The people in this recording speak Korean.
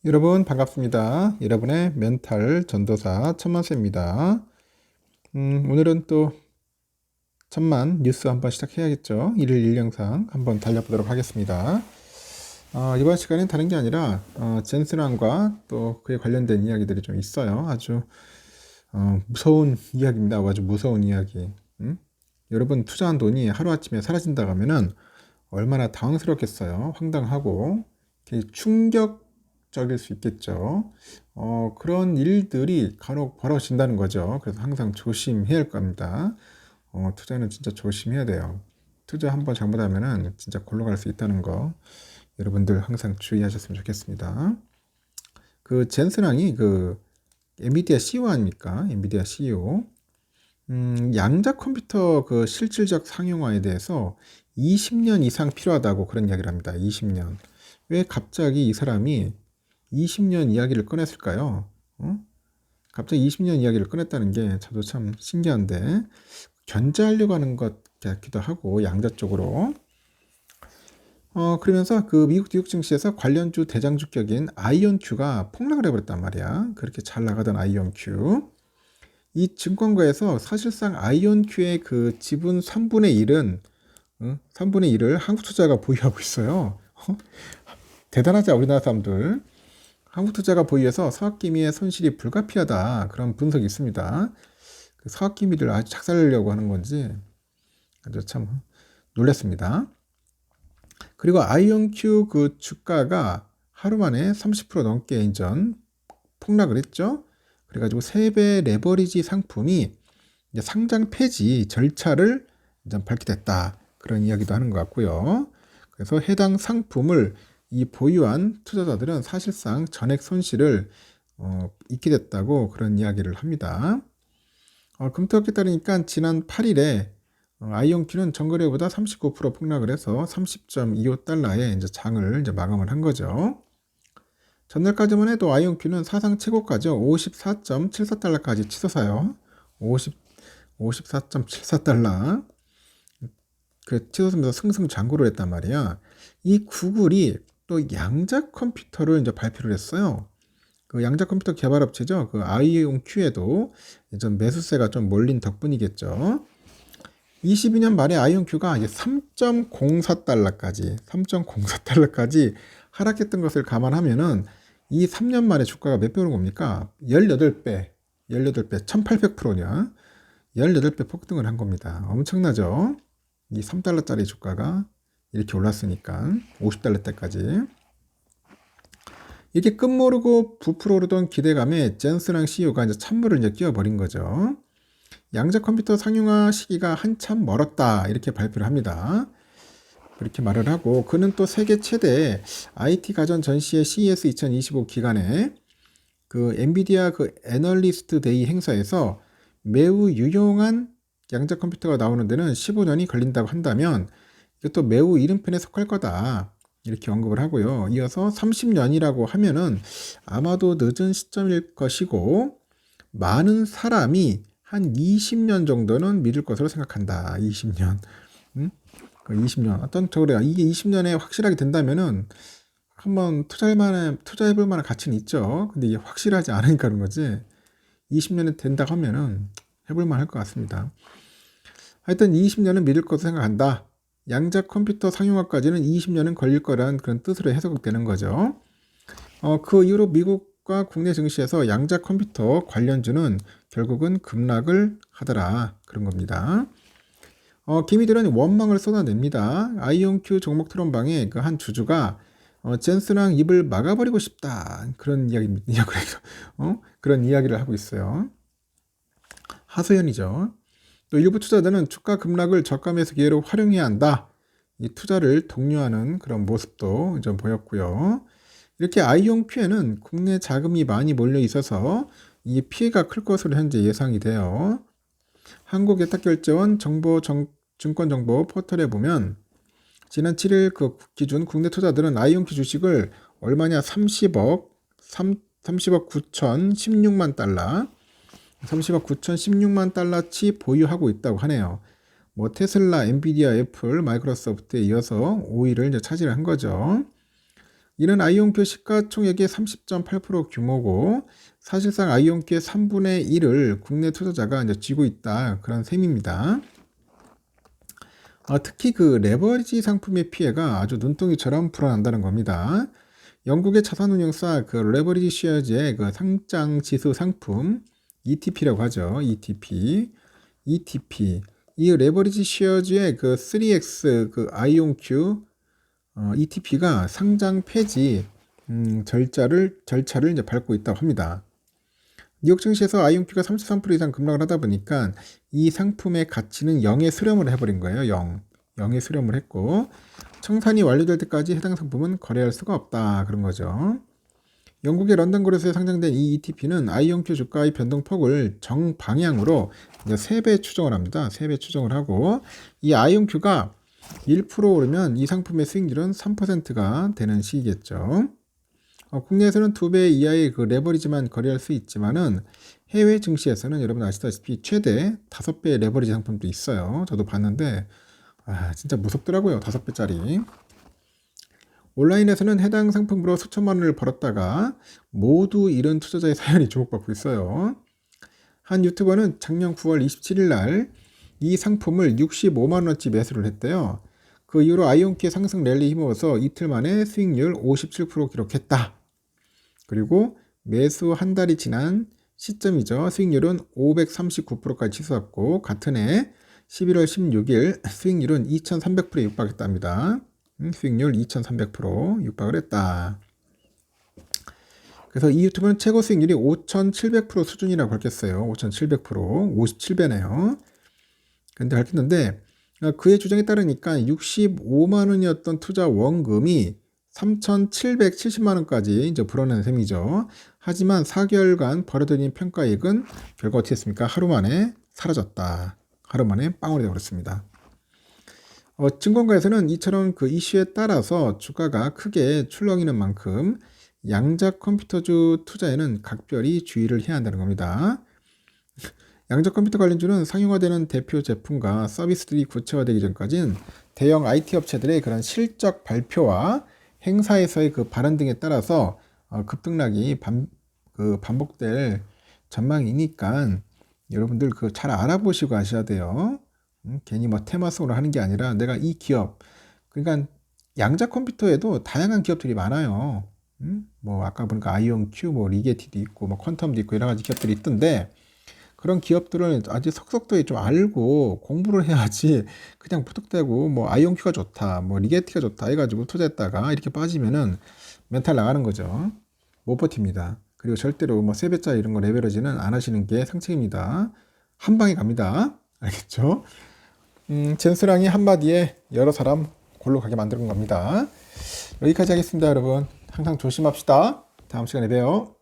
여러분 반갑습니다. 여러분의 멘탈 전도사 천만세입니다. 오늘은 또 천만 뉴스 한번 시작해야겠죠. 일일 일영상 한번 달려보도록 하겠습니다. 이번 시간엔 다른 게 아니라 젠스랑과 또 그에 관련된 이야기들이 좀 있어요. 아주 무서운 이야기입니다. 아주 무서운 이야기. 여러분 투자한 돈이 하루아침에 사라진다고 하면은 얼마나 당황스럽겠어요. 황당하고 충격적일 수 있겠죠. 그런 일들이 간혹 벌어진다는 거죠. 그래서 항상 조심해야 할 겁니다. 투자는 진짜 조심해야 돼요. 투자 한번 잘못하면은 진짜 골로 갈 수 있다는 거 여러분들 항상 주의하셨으면 좋겠습니다. 그 젠슨왕이 그 엔비디아 CEO 아닙니까? 엔비디아 CEO. 양자 컴퓨터 그 실질적 상용화에 대해서 20년 이상 필요하다고 그런 이야기를 합니다. 20년. 왜 갑자기 이 사람이 20년 이야기를 꺼냈을까요? 갑자기 20년 이야기를 꺼냈다는 게 저도 참 신기한데 견제하려고 하는 것 같기도 하고 양자 쪽으로. 그러면서 그 미국 뉴욕 증시에서 관련주 대장주격인 아이온큐가 폭락을 해버렸단 말이야. 그렇게 잘 나가던 아이온큐. 이 증권가에서 사실상 아이온큐의 그 지분 3분의 1은 3분의 1을 한국투자가 보유하고 있어요. 대단하죠, 우리나라 사람들. 한국투자가 보유해서 서학기미의 손실이 불가피하다, 그런 분석이 있습니다. 그 서학기미를 아주 작살내려고 하는 건지 아주 참 놀랐습니다. 그리고 아이온큐 그 주가가 하루 만에 30% 넘게 인전 폭락을 했죠. 그래가지고 3배 레버리지 상품이 이제 상장 폐지 절차를 이제 밝게 됐다, 그런 이야기도 하는 것 같고요. 그래서 해당 상품을 이 보유한 투자자들은 사실상 전액 손실을 입게 됐다고 그런 이야기를 합니다. 검토학에 따르니까 지난 8일에 아이온큐는 전거래보다 39% 폭락을 해서 30.25달러에 이제 장을 이제 마감을 한 거죠. 전날까지만 해도 아이온큐는 사상 최고가죠. 54.74달러까지 치솟아요. 54.74달러. 그 치솟으면서 승승장구를 했단 말이야. 이 구글이 또 양자 컴퓨터를 이제 발표를 했어요. 그 양자 컴퓨터 개발업체죠. 그 아이온큐에도 이제 매수세가 좀 몰린 덕분이겠죠. 22년 말에 아이온큐가 이제 3.04달러까지 하락했던 것을 감안하면은 이 3년 만에 주가가 몇 배로 옵니까? 18배, 1800%냐? 18배 폭등을 한 겁니다. 엄청나죠? 이 3달러짜리 주가가 이렇게 올랐으니까 50달러대까지. 이렇게 끝모르고 부풀어 오르던 기대감에 젠슨랑 CEO가 이제 찬물을 이제 끼워버린 거죠. 양자 컴퓨터 상용화 시기가 한참 멀었다, 이렇게 발표를 합니다. 그렇게 말을 하고, 그는 또 세계 최대 IT 가전 전시회 CES 2025 기간에 그 엔비디아 그 애널리스트 데이 행사에서 매우 유용한 양자 컴퓨터가 나오는 데는 15년이 걸린다고 한다면 이것도 매우 이른편에 속할 거다, 이렇게 언급을 하고요. 이어서 30년이라고 하면은 아마도 늦은 시점일 것이고 많은 사람이 한 20년 정도는 믿을 것으로 생각한다. 20년. 그 20년. 어떤 저그래요. 이게 20년에 확실하게 된다면은 한번 투자해볼 만한 가치는 있죠. 근데 이게 확실하지 않으니까 그런 거지. 20년에 된다 하면은 해볼 만할 것 같습니다. 하여튼 20년은 믿을 것으로 생각한다. 양자 컴퓨터 상용화까지는 20년은 걸릴 거란 그런 뜻으로 해석되는 거죠. 그 이후로 미국과 국내 증시에서 양자 컴퓨터 관련주는 결국은 급락을 하더라, 그런 겁니다. 기미들은 원망을 쏟아냅니다. 아이온큐 종목 토론방에 그 한 주주가 젠슨랑 입을 막아버리고 싶다, 그런 이야기입니다. 그런 이야기를 하고 있어요. 하소연이죠. 또 일부 투자자는 주가 급락을 저가 매수 기회로 활용해야 한다, 이 투자를 독려하는 그런 모습도 좀 보였고요. 이렇게 아이온큐에는 국내 자금이 많이 몰려 있어서 이 피해가 클 것으로 현재 예상이 돼요. 한국예탁결제원 증권정보 포털에 보면 지난 7일 그 기준 국내 투자들은 아이온큐 주식을 얼마냐, 30억 9천 16만 달러 16만 달러치 보유하고 있다고 하네요. 뭐 테슬라, 엔비디아, 애플, 마이크로소프트에 이어서 5위를 이제 차지한 거죠. 이는 아이온큐 시가총액의 30.8% 규모고 사실상 아이온큐의 3분의 1을 국내 투자자가 이제 쥐고 있다 그런 셈입니다. 특히 그 레버리지 상품의 피해가 아주 눈덩이처럼 불어난다는 겁니다. 영국의 자산운용사 그 레버리지 쉐어즈의 그 상장 지수 상품 ETP라고 하죠. ETP. 이 레버리지 쉐어즈의 그 3X 그 아이온큐 ETP가 상장 폐지 절차를 이제 밟고 있다고 합니다. 뉴욕 증시에서 아이온큐가 33% 이상 급락을 하다 보니까 이 상품의 가치는 0에 수렴을 해버린 거예요. 0에 수렴을 했고 청산이 완료될 때까지 해당 상품은 거래할 수가 없다 그런 거죠. 영국의 런던 거래소에 상장된 이 ETP는 아이온큐 주가의 변동폭을 정방향으로 이제 3배 추정을 합니다. 3배 추정을 하고 이 아이온큐가 1% 오르면 이 상품의 수익률은 3%가 되는 시기겠죠. 국내에서는 2배 이하의 그 레버리지만 거래할 수 있지만은 해외 증시에서는 여러분 아시다시피 최대 5배의 레버리지 상품도 있어요. 저도 봤는데 진짜 무섭더라고요. 5배짜리. 온라인에서는 해당 상품으로 수천만 원을 벌었다가 모두 잃은 투자자의 사연이 주목받고 있어요. 한 유튜버는 작년 9월 27일 날 이 상품을 65만 원어치 매수를 했대요. 그 이후로 아이온큐의 상승 랠리 힘입어서 이틀 만에 수익률 57% 기록했다. 그리고 매수 한 달이 지난 시점이죠. 수익률은 539%까지 치솟았고 같은 해 11월 16일 수익률은 2300%에 육박했답니다. 수익률 2300% 육박을 했다. 그래서 이 유튜브는 최고 수익률이 5700% 수준이라고 밝혔어요. 5700%, 57배네요. 근데 밝혔는데 그의 주장에 따르니까 65만 원이었던 투자 원금이 3,770만 원까지 이제 불어난 셈이죠. 하지만 4개월간 벌어들인 평가액은 결과 어떻게 했습니까? 하루 만에 사라졌다. 하루 만에 빵원이 되어버렸습니다. 증권가에서는 이처럼 그 이슈에 따라서 주가가 크게 출렁이는 만큼 양자 컴퓨터주 투자에는 각별히 주의를 해야 한다는 겁니다. 양자 컴퓨터 관련주는 상용화되는 대표 제품과 서비스들이 구체화되기 전까지는 대형 IT 업체들의 그런 실적 발표와 행사에서의 그 발언 등에 따라서 급등락이 반복될 전망이니까 여러분들 그 잘 알아보시고 하셔야 돼요. 괜히 뭐 테마성으로 하는 게 아니라 내가 이 기업, 그러니까 양자 컴퓨터에도 다양한 기업들이 많아요. 뭐 아까 보니까 아이온큐, 뭐 리게티도 있고, 뭐 퀀텀도 있고 여러 가지 기업들이 있던데 그런 기업들은 아주 속속도에 좀 알고 공부를 해야지 그냥 부탁대고 뭐 아이온큐가 좋다, 뭐 리게티가 좋다 해가지고 투자했다가 이렇게 빠지면은 멘탈 나가는 거죠. 못 버팁니다. 그리고 절대로 뭐 3배짜리 이런 거 레버리지는 안 하시는 게 상책입니다. 한 방에 갑니다. 알겠죠? 젠스랑이 한마디에 여러 사람 골로 가게 만드는 겁니다. 여기까지 하겠습니다, 여러분. 항상 조심합시다. 다음 시간에 봬요.